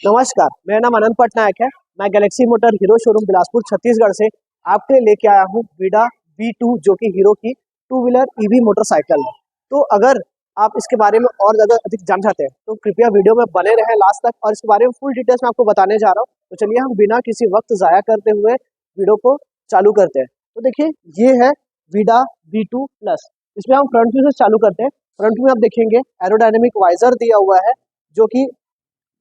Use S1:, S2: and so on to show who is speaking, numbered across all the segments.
S1: नमस्कार, मेरा नाम अनंत पटनायक है। मैं Galaxy motor hero showroom Bilaspur Chhattisgarh से आपके लिए लेके आया हूँ वीडा V2 जो कि हीरो की टू व्हीलर ईवी मोटरसाइकिल है। तो अगर आप इसके बारे में और ज़्यादा अधिक जान चाहते हैं तो कृपया वीडियो में बने रहें लास्ट तक, और इसके बारे में फुल डिटेल्स मैं आपको बताने जा रहा हूँ। तो चलिए हम बिना किसी वक्त ज़ाया करते हुए वीडियो को चालू करते हैं। तो देखिए, ये है वीडा V2 प्लस। इसमें हम फ्रंट व्यू से चालू करते हैं। फ्रंट में आप देखेंगे एरोडायनेमिक वाइजर दिया हुआ है जो कि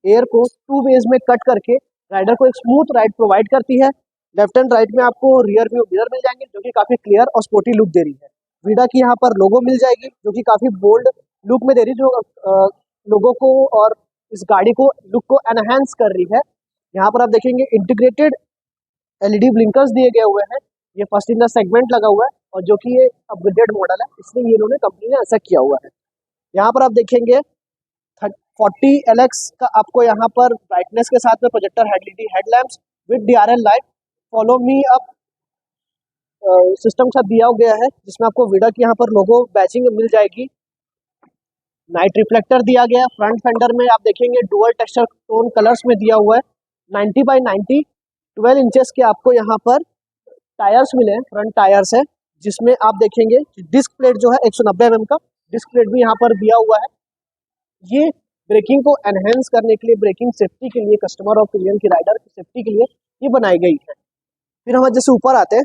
S1: एयर को टू वेज में कट करके राइडर को एक स्मूथ राइड प्रोवाइड करती है। लेफ्ट एंड राइट में आपको रियर व्यू मिरर मिल जाएंगे जो कि काफी क्लियर और स्पोर्टी लुक दे रही है। वीडा की यहाँ पर लोगो मिल जाएगी जो कि काफी बोल्ड लुक में दे रही है, जो लोगों को और इस गाड़ी को लुक को एनहेंस कर रही है। यहाँ पर आप देखेंगे इंटीग्रेटेड एलईडी ब्लिंकर्स दिए गए हुए हैं। ये फर्स्ट इन द सेगमेंट लगा हुआ है और जो कि ये अपग्रेडेड मॉडल है, इसलिए ये इन्होंने कंपनी ने ऐसा किया हुआ है। यहाँ पर आप देखेंगे 40LX का आपको यहाँ पर ब्राइटनेस के साथ में projector LED headlamps with DRL light follow me up system के साथ दिया गया है, जिसमें आपको वीडा की यहाँ पर लोगो बैचिंग मिल जाएगी। नाइट रिफ्लेक्टर दिया गया है। फ्रंट फेंडर में आप देखेंगे डुअल टेक्सचर टोन कलर्स में दिया हुआ है। 90x90 12 इंचेस के आपको यहाँ पर टायर्स मिले हैं, फ्रंट टायर्स है, जिसमें आप देखेंगे डिस्क प्लेट जो है 190 mm का डिस्क प्लेट भी यहाँ पर दिया हुआ है। ये ब्रेकिंग को एनहेंस करने के लिए, ब्रेकिंग सेफ्टी के लिए, कस्टमर और क्लियंट की राइडर की सेफ्टी के लिए ये बनाई गई है। फिर हम जैसे ऊपर आते हैं,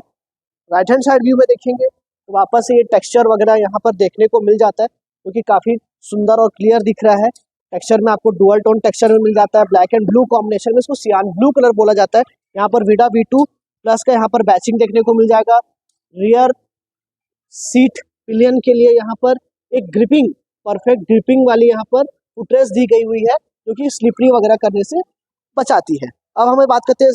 S1: राइट हैंड साइड व्यू में देखेंगे तो वापस से ये टेक्सचर वगैरह यहाँ पर देखने को मिल जाता है, जो कि काफ़ी सुंदर और क्लियर दिख रहा है। टेक्सचर में आपको डुअल टोन टेक्सचर में मिल जाता है, ब्लैक एंड ब्लू कॉम्बिनेशन में, इसको सियान ब्लू कलर बोला जाता है। यहाँ पर वीडा V2 प्लस का यहाँ पर बैचिंग देखने को मिल जाएगा। रियर सीट पिलियन के लिए यहाँ पर एक ग्रिपिंग, परफेक्ट ग्रिपिंग वाली यहाँ पर फुटरेस दी गई हुई है, जो कि स्लिपरी वगैरह करने से बचाती है। अब हमें बात करते हैं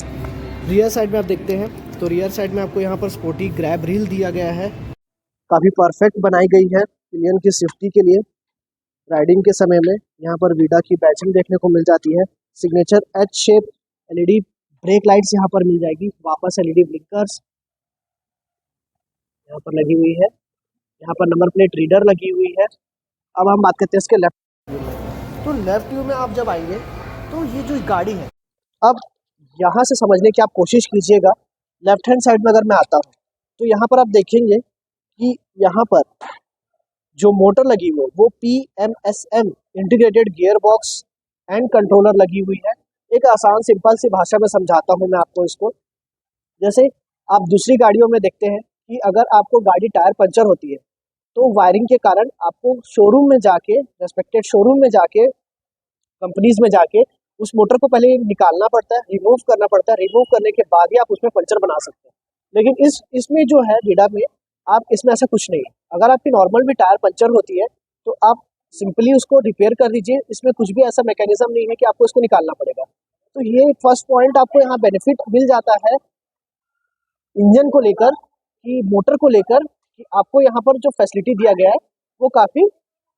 S1: रियर साइड में। आप देखते हैं तो रियर साइड में आपको यहाँ पर स्पोर्टी ग्रैब रील दिया गया है, काफ़ी परफेक्ट बनाई गई है पिलियन की सेफ्टी के लिए। राइडिंग के समय में यहाँ पर वीडा की बैचिंग देखने को मिल जाती है। Signature H shape LED break lights यहाँ पर मिल जाएगी। वापस एलईडी ब्लिंकर्स यहाँ पर लगी हुई है। यहाँ पर नंबर प्लेट रीडर लगी हुई है। अब हम बात करते हैं इसके लेफ्ट व्यू में। तो लेफ्ट व्यू में आप जब आएंगे तो ये जो गाड़ी है, अब यहाँ से समझने की आप कोशिश कीजिएगा। लेफ्ट हैंड साइड में अगर मैं आता हूँ तो यहाँ पर आप देखेंगे कि यहाँ पर जो मोटर लगी हुई है वो PMSM integrated gear box and controller लगी हुई है। एक आसान सिंपल सी भाषा में समझाता हूँ मैं आपको इसको। जैसे आप दूसरी गाड़ियों में देखते हैं कि अगर आपको गाड़ी टायर पंचर होती है तो वायरिंग के कारण आपको शोरूम में जाके, रेस्पेक्टेड शोरूम में जाके, कंपनीज में जाके उस मोटर को पहले निकालना पड़ता है, रिमूव करना पड़ता है। रिमूव करने के बाद ही आप उसमें पंचर बना सकते हैं। लेकिन इसमें जो है वीडा में, आप इसमें ऐसा कुछ नहीं है। अगर आपकी नॉर्मल भी टायर पंचर होती है तो आप सिंपली उसको रिपेयर कर दीजिए। इसमें कुछ भी ऐसा मैकेनिज्म नहीं है कि आपको इसको निकालना पड़ेगा। तो ये फर्स्ट पॉइंट आपको यहाँ बेनिफिट मिल जाता है इंजन को लेकर, कि मोटर को लेकर, कि आपको यहाँ पर जो फैसिलिटी दिया गया है वो काफ़ी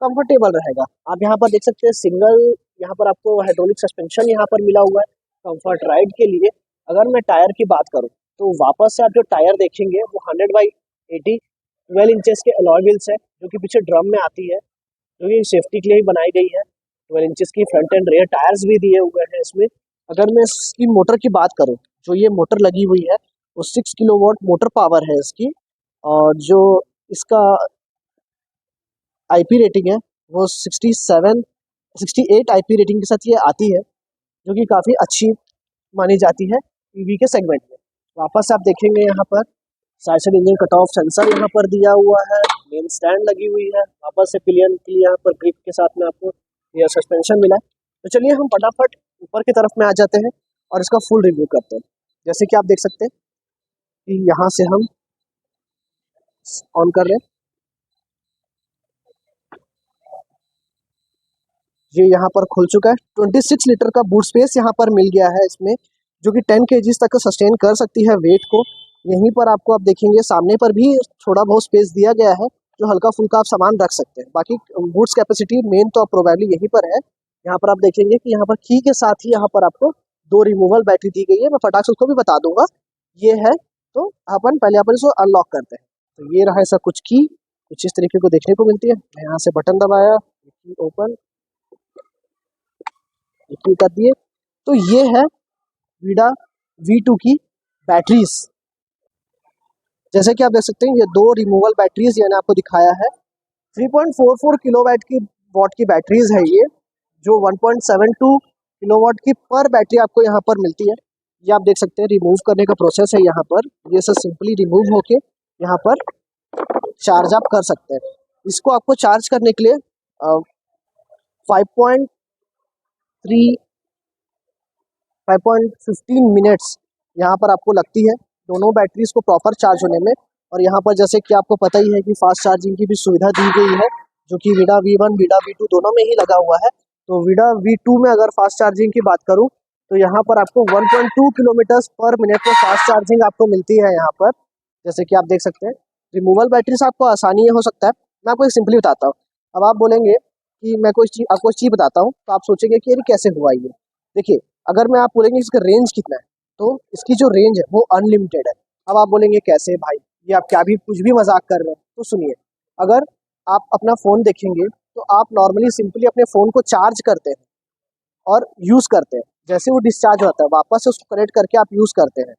S1: कंफर्टेबल रहेगा। आप यहाँ पर देख सकते हैं सिंगल यहाँ पर आपको हाइड्रोलिक सस्पेंशन यहाँ पर मिला हुआ है कंफर्ट राइड के लिए। अगर मैं टायर की बात करूँ तो वापस से आप जो टायर देखेंगे वो 100/80 12 इंचेस के अलॉय व्हील्स है, जो कि पीछे ड्रम में आती है, जो कि सेफ्टी के लिए ही बनाई गई है। 12 इंचेस की फ्रंट एंड रेयर टायर्स भी दिए हुए हैं इसमें। अगर मैं इसकी मोटर की बात करूँ, जो ये मोटर लगी हुई है वो 6 किलोवाट मोटर पावर है इसकी, और जो इसका IP रेटिंग है वो 68 IP रेटिंग के साथ ये आती है, जो कि काफ़ी अच्छी मानी जाती है EV के सेगमेंट में। वापस आप देखेंगे यहाँ पर side engine cut off sensor यहाँ पर दिया हुआ है, मेन स्टैंड लगी हुई है। वापस से पिलियन के लिए यहाँ पर ग्रिप के साथ में आपको रियर सस्पेंशन मिला है। तो चलिए हम फटाफट ऊपर की तरफ में आ जाते हैं और इसका फुल रिव्यू करते हैं। जैसे कि आप देख सकते हैं कि यहाँ से हम ऑन कर रहे हैं, ये यहाँ पर खुल चुका है। 26 लीटर का बूट स्पेस यहाँ पर मिल गया है इसमें, जो कि 10 kg तक सस्टेन कर सकती है वेट को। यहीं पर आपको आप देखेंगे सामने पर भी थोड़ा बहुत स्पेस दिया गया है, जो हल्का फुल्का आप सामान रख सकते हैं। बाकी बूट्स कैपेसिटी मेन तो प्रोबेबली यहीं पर है। यहाँ पर आप देखेंगे कि यहाँ पर की के साथ ही यहाँ पर आपको 2 रिमूवल बैटरी दी गई है। मैं फटाक से उसको भी बता दूंगा ये है। तो अपन इसको अनलॉक करते हैं। तो ये रहा ऐसा कुछ की, कुछ इस तरीके को देखने को मिलती है। मैं यहाँ से बटन दबाया, ओपन कर दिए। तो ये है वीडा V2 की बैटरीज। जैसे कि आप देख सकते हैं ये दो रिमूवल बैटरीज मैंने आपको दिखाया है। 3.44 किलोवाट की बैटरीज है ये, जो 1.72 किलोवाट की पर बैटरी आपको यहाँ पर मिलती है। ये आप देख सकते हैं रिमूव करने का प्रोसेस है यहाँ पर। ये सब सिंपली रिमूव होके यहाँ पर चार्ज आप कर सकते हैं। इसको आपको चार्ज करने के लिए 5.15 मिनट्स यहाँ पर आपको लगती है दोनों बैटरीज को प्रॉपर चार्ज होने में। और यहाँ पर जैसे कि आपको पता ही है कि फास्ट चार्जिंग की भी सुविधा दी गई है, जो कि वीडा V1 वीडा V2 दोनों में ही लगा हुआ है। तो वीडा V2 में अगर फास्ट चार्जिंग की बात करूँ तो यहाँ पर आपको 1.2 किलोमीटर्स पर मिनट में फास्ट चार्जिंग आपको मिलती है यहाँ पर। जैसे कि आप देख सकते हैं रिमूवल बैटरी से आपको आसानी हो सकता है। मैं आपको एक सिंपली बताता हूँ। अब आप बोलेंगे कि मैं आपको चीज़ बताता हूँ, तो आप सोचेंगे कि ये कैसे हुआ ये। देखिए, अगर मैं आप बोलेंगे इसका रेंज कितना है, तो इसकी जो रेंज है वो अनलिमिटेड है। अब आप बोलेंगे कैसे भाई, ये आप क्या भी कुछ भी मजाक कर रहे हैं। तो सुनिए, अगर आप अपना फ़ोन देखेंगे तो आप नॉर्मली सिंपली अपने फ़ोन को चार्ज करते हैं और यूज़ करते हैं। जैसे वो डिस्चार्ज होता है वापस से उसको कनेक्ट करके आप यूज़ करते हैं,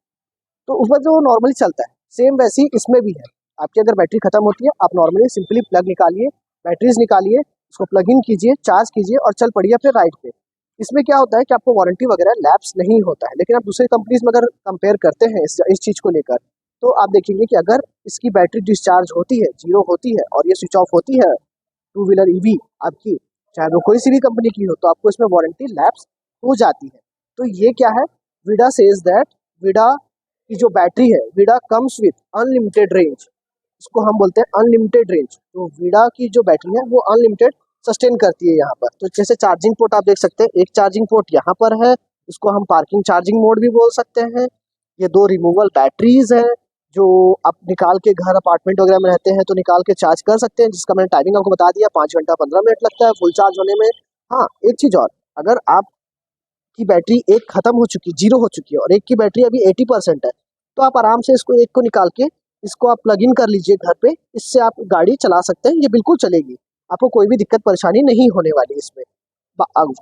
S1: तो उसमें जो नॉर्मली चलता है सेम वैसे ही इसमें भी है। आपकी अगर बैटरी खत्म होती है, आप नॉर्मली सिंपली प्लग निकालिए, बैटरीज निकालिए, उसको प्लग इन कीजिए, चार्ज कीजिए और चल पड़िए अपने राइड पे। इसमें क्या होता है कि आपको वारंटी वगैरह लैप्स नहीं होता है। लेकिन आप दूसरी कंपनीज में अगर कंपेयर करते हैं इस चीज़ को लेकर, तो आप देखेंगे कि अगर इसकी बैटरी डिस्चार्ज होती है, जीरो होती है और ये स्विच ऑफ होती है, टू व्हीलर ईवी आपकी, चाहे वो कोई सी भी कंपनी की हो, तो आपको इसमें वारंटी लैप्स हो जाती है। तो ये क्या है, वीडा सेज दैट वीडा की जो बैटरी है, Vida comes with unlimited range. इसको हम बोलते हैं अनलिमिटेड रेंज। तो वीडा की जो बैटरी है वो अनलिमिटेड सस्टेन करती है यहाँ पर। तो जैसे चार्जिंग पोर्ट आप देख सकते हैं, एक चार्जिंग पोर्ट यहाँ पर है, इसको हम पार्किंग चार्जिंग मोड भी बोल सकते हैं। ये दो रिमूवल बैटरीज है जो आप निकाल के घर अपार्टमेंट वगैरह में रहते हैं तो निकाल के चार्ज कर सकते हैं, जिसका मैंने टाइमिंग आपको बता दिया, 5 घंटा 15 मिनट लगता है फुल चार्ज होने में। हाँ, एक चीज़ और, अगर आपकी बैटरी एक खत्म हो चुकी, जीरो हो चुकी है और एक की बैटरी अभी 80% है, तो आप आराम से इसको एक को निकाल के इसको आप प्लग इन कर लीजिए घर पे। इससे आप गाड़ी चला सकते हैं, ये बिल्कुल चलेगी, आपको कोई भी दिक्कत परेशानी नहीं होने वाली इसमें।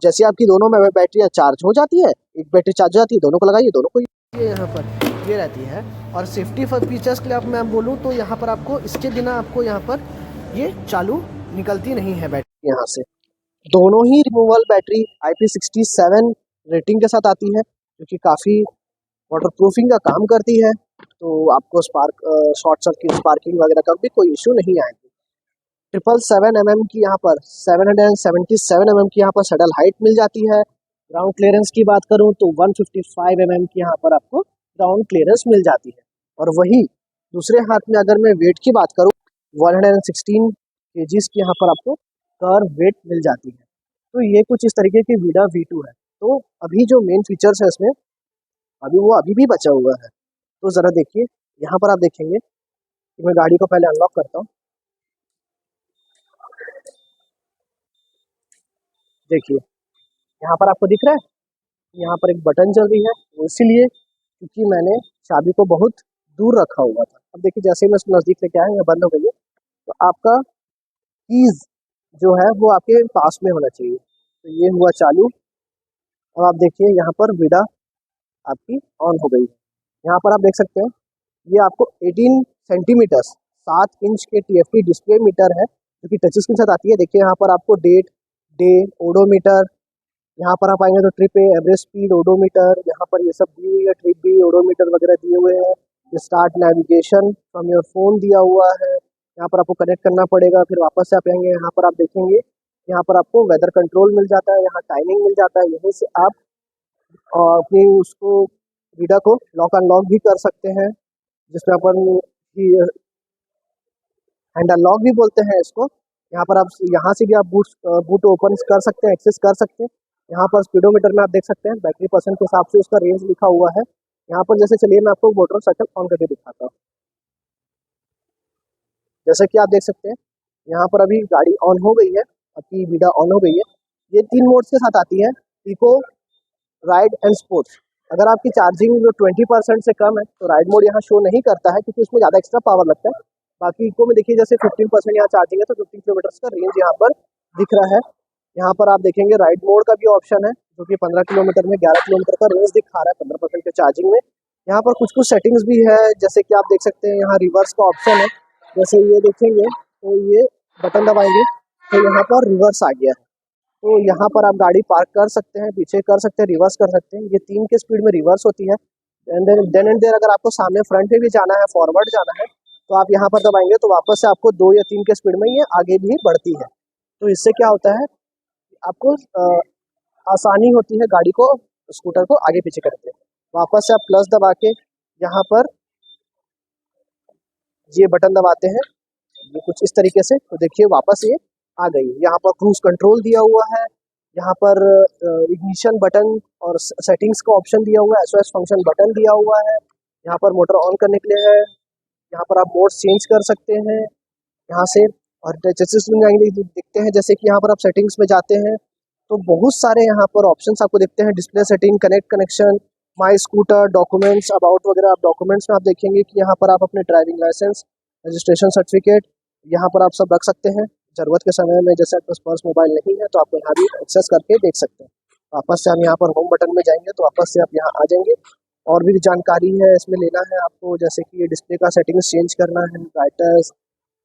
S1: जैसे आपकी दोनों में बैटरियाँ चार्ज हो जाती है, एक बैटरी चार्ज हो जाती है, दोनों को लगाइए, दोनों को ये यहाँ पर ये रहती है। और सेफ्टी फीचर्स के लिए आप मैं बोलूँ तो यहाँ पर आपको इसके बिना आपको यहाँ पर ये चालू निकलती नहीं है बैटरी यहाँ से। दोनों ही रिमूवल बैटरी IP67 रेटिंग के साथ आती है, जो कि काफ़ी वाटर प्रूफिंग का काम करती है। तो आपको शॉर्ट सर्किट स्पार्किंग वगैरह का भी कोई इशू नहीं आएगी। 777 mm की यहाँ पर 777 mm की यहाँ पर सडल हाइट मिल जाती है। ग्राउंड क्लियरेंस की बात करूँ तो 155 mm की यहाँ पर आपको ग्राउंड क्लियरेंस मिल जाती है। और वही दूसरे हाथ में अगर मैं वेट की बात करूँ, 116 kgs की यहाँ पर आपको कर्व वेट मिल जाती है। तो ये कुछ इस तरीके की वीडा V2 है। तो अभी जो मेन फीचर्स है इसमें, अभी भी बचा हुआ है। तो ज़रा देखिए, यहाँ पर आप देखेंगे कि मैं गाड़ी को पहले अनलॉक करता हूँ। देखिए, यहाँ पर आपको दिख रहा है, यहाँ पर एक बटन चल रही है, वो इसीलिए क्योंकि मैंने चाबी को बहुत दूर रखा हुआ था। अब देखिए, जैसे ही मैं इसको नज़दीक लेके आया, ये बंद हो गई है। तो आपका कीज़ जो है वो आपके पास में होना चाहिए। तो ये हुआ चालू। अब आप देखिए यहाँ पर वीडा आपकी ऑन हो गई है। यहाँ पर आप देख सकते हैं ये आपको 18 सेंटीमीटर्स 7 इंच के TFT डिस्प्ले मीटर है, जो कि टच स्क्रीन के साथ आती है। देखिए यहाँ पर आपको डेट, डे, ओडोमीटर, यहाँ पर आप आएंगे तो ट्रिप, एवरेज स्पीड, ओडोमीटर, यहाँ पर ये सब दी हुई है, ट्रिप भी, ओडोमीटर वगैरह दिए हुए हैं। Start navigation from your phone दिया हुआ है। यहाँ पर आपको कनेक्ट करना पड़ेगा, फिर वापस से आप आएंगे, यहाँ पर आप देखेंगे, यहाँ पर आपको वेदर कंट्रोल मिल जाता है, यहाँ टाइमिंग मिल जाता है। यहीं से आप अपनी उसको वीडा को लॉक अनलॉक भी कर सकते हैं, जिसमें अपन हैंड अनलॉक भी बोलते हैं इसको। यहाँ पर आप यहाँ से भी आप बूट ओपन कर सकते हैं, एक्सेस कर सकते हैं। यहाँ पर स्पीडोमीटर में आप देख सकते हैं बैटरी परसेंट के हिसाब से उसका रेंज लिखा हुआ है। यहाँ पर जैसे चलिए मैं आपको मोटरसाइकिल ऑन करके दिखाता हूँ। जैसे कि आप देख सकते हैं यहाँ पर अभी गाड़ी ऑन हो गई है, आपकी वीडा ऑन हो गई है। ये 3 मोड्स के साथ आती है, इको, राइड एंड स्पोर्ट्स। अगर आपकी चार्जिंग जो 20% से कम है तो राइड मोड यहाँ शो नहीं करता है, क्योंकि उसमें ज़्यादा एक्स्ट्रा पावर लगता है। बाकी इको में देखिए जैसे 15% यहाँ चार्जिंग है तो 15 किलोमीटर का रेंज यहाँ पर दिख रहा है। यहाँ पर आप देखेंगे राइड मोड का भी ऑप्शन है, जो कि 15 किलोमीटर में 11 किलोमीटर का रेंज दिखा रहा है 15% के चार्जिंग में। यहाँ पर कुछ कुछ सेटिंग्स भी है, जैसे कि आप देख सकते हैं यहाँ रिवर्स का ऑप्शन है। जैसे ये देखेंगे तो ये बटन दबाएंगे तो यहाँ पर रिवर्स आ गया है। तो यहाँ पर आप गाड़ी पार्क कर सकते हैं, पीछे कर सकते हैं, रिवर्स कर सकते हैं। ये 3 के स्पीड में रिवर्स होती है। देन एंड देयर अगर आपको सामने फ्रंट में भी जाना है, फॉरवर्ड जाना है, तो आप यहाँ पर दबाएंगे तो वापस से आपको 2 या 3 के स्पीड में ये आगे भी बढ़ती है। तो इससे क्या होता है, आपको आसानी होती है गाड़ी को, स्कूटर को आगे पीछे करते हैं। वापस से आप प्लस दबा के यहाँ पर ये बटन दबाते हैं, ये कुछ इस तरीके से, तो देखिए वापस ये आ गई। यहाँ पर क्रूज कंट्रोल दिया हुआ है, यहाँ पर इग्निशन बटन और सेटिंग्स का ऑप्शन दिया हुआ है, SOS फंक्शन बटन दिया हुआ है। यहाँ पर मोटर ऑन करने के लिए है, यहाँ पर आप मोड चेंज कर सकते हैं यहाँ से। और जैसे दिखते हैं, जैसे कि यहाँ पर आप सेटिंग्स में जाते हैं तो बहुत सारे यहाँ पर ऑप्शंस आपको दिखते हैं। Display setting, connection, my scooter, documents, about वगैरह। आप डॉक्यूमेंट्स में आप देखेंगे कि यहाँ पर आप अपने ड्राइविंग लाइसेंस, रजिस्ट्रेशन सर्टिफिकेट यहाँ पर आप सब रख सकते हैं। ज़रूरत के समय में जैसे आपके पास मोबाइल नहीं है तो आप यहाँ भी एक्सेस करके देख सकते हैं। वापस से हम यहाँ पर होम बटन में जाएंगे तो वापस से आप यहाँ आ जाएंगे। और भी जानकारी है इसमें लेना है आपको, जैसे कि ये डिस्प्ले का सेटिंग्स चेंज करना है,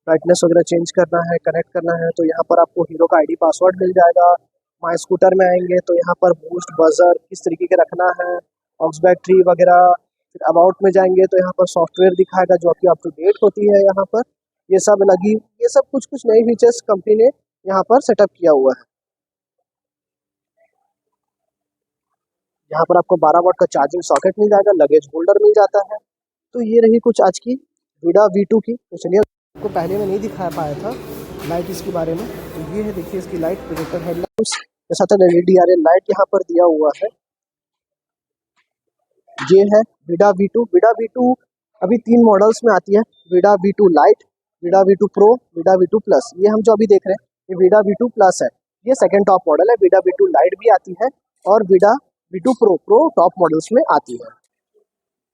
S1: ब्राइटनेस वगैरह चेंज करना है, कनेक्ट करना है, तो यहाँ पर आपको हीरो का ID पासवर्ड मिल जाएगा। माई स्कूटर में आएंगे तो यहाँ पर बूस्ट, बजर किस तरीके के रखना है, ऑक्स बैटरी वगैरह। फिर अबाउट में जाएंगे तो यहाँ पर सॉफ्टवेयर दिखाएगा जो कि अप टू डेट होती है। यहाँ पर ये सब लगी, ये सब कुछ कुछ नए फीचर्स कंपनी ने यहाँ पर सेटअप किया हुआ है। यहाँ पर आपको 12 वाट का चार्जिंग सॉकेट मिल जाएगा, लगेज होल्डर मिल जाता है। तो ये रही कुछ आज की विडा V2 की। तो चलिए, आपको पहले में नहीं दिखा पाया था लाइट इसके बारे में, तो ये है, देखिए इसकी लाइट, प्रोजेक्टर हेडलाइट्स के साथ LED लाइट यहाँ पर दिया हुआ है। ये है विडा V2। विडा V2 अभी 3 मॉडल्स में आती है, विडा V2 लाइट, विडा V2 प्रो, विडा V2 प्लस। ये हम जो अभी देख रहे हैं ये विडा V2 प्लस है, ये सेकंड टॉप मॉडल है। विडा V2 लाइट भी आती है और विडा V2 प्रो टॉप मॉडल्स में आती है।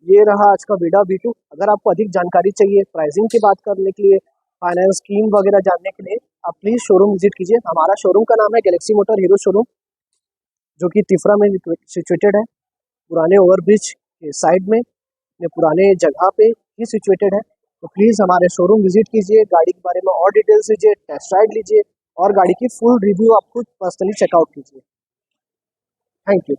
S1: ये रहा आज का विडा V2। अगर आपको अधिक जानकारी चाहिए, प्राइसिंग की बात करने के लिए, फाइनेंस स्कीम वगैरह जानने के लिए, आप प्लीज़ शोरूम विजिट कीजिए। हमारा शोरूम का नाम है गैलेक्सी मोटर हीरो शोरूम, जो कि तिफरा में सिचुएटेड है, पुराने ओवरब्रिज के साइड में, पुराने जगह पे ही सिचुएटेड है। तो प्लीज़ हमारे शोरूम विजिट कीजिए, गाड़ी के बारे में और डिटेल्स लीजिए, टेस्ट राइड लीजिए और गाड़ी की फुल रिव्यू आप खुद पर्सनली चेकआउट कीजिए। Thank you.